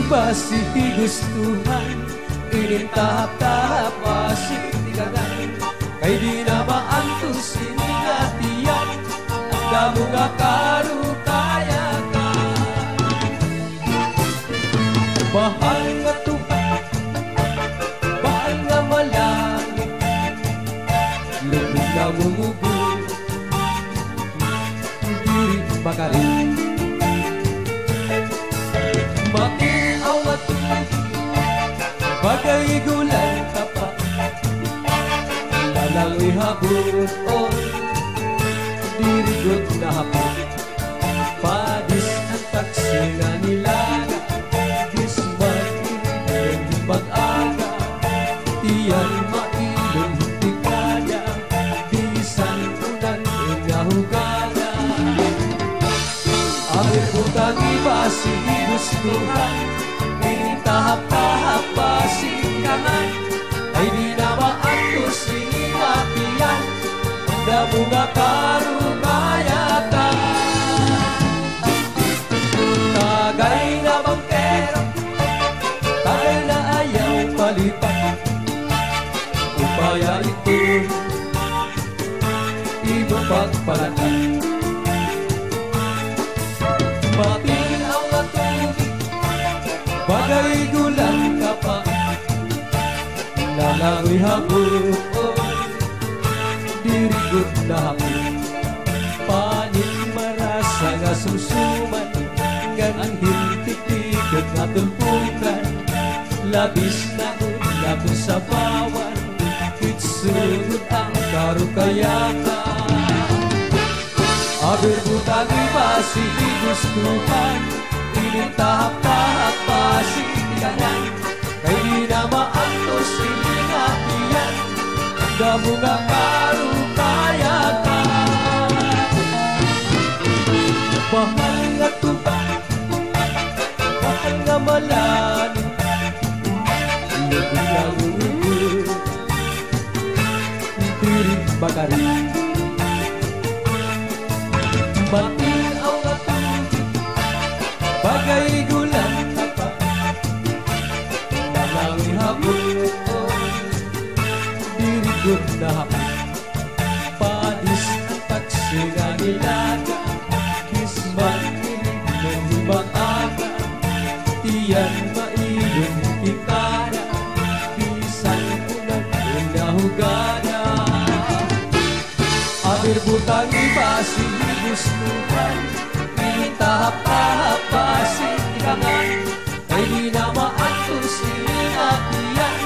masih gustuhan ingin tahap-tahap masih tigangan kay di na maantos iningatian anda bunga karukayakan bahal nga tuhan bahal nga malangit lubog na mumugot diri bakarin makiaw nga tuhan bagay gulang ka pa lalangoy habot o dirigot na hapot padis ang taksi na nilaga dismagin mag-aga tiyan mailong tikada bisan unan nga hugada amir putang ibasi gustuhan tahap-tahap pasikangan ay di na maantos iningatian anda bunga karukayakan tagay na bangkero tagay na ayaw palipat upaya ito ibo pagpalatan matinaw na tubig bagay gulang ka pa lalangoy hapon dirigot na hapon panin marasa nga susuman ngan hintik-tikot nga tumpukan labis na ulat sa bawan kitsunod ang karukayakan aber butang ibasi gustuhan ini tahap-tahap pasikangan kay di na maantos iningatian anda bunga karukayakan bahal nga tuban bahal nga malalim lubog na umugot diri bakarin matinaw nga tubig bagay gulang ka pa lalangoy hapon dirigot na hapon padis ang taksi nga nilaga kisman kilig ng mag-aga tiyan mailong kitara bisan ulan na hugana abir butang ibasi gustuhan tahap-tahap pasikangan ay di na maantos iningatian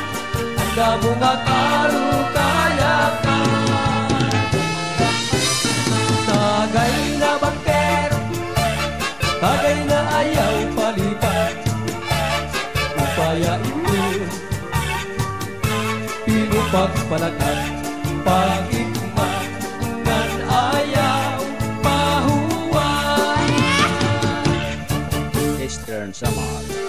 anda bunga karukayakan tagay na bangkero tagay na ayaw palipat upaya ito pinupagpalakan pag-ikma ngan ayaw Eastern Samar.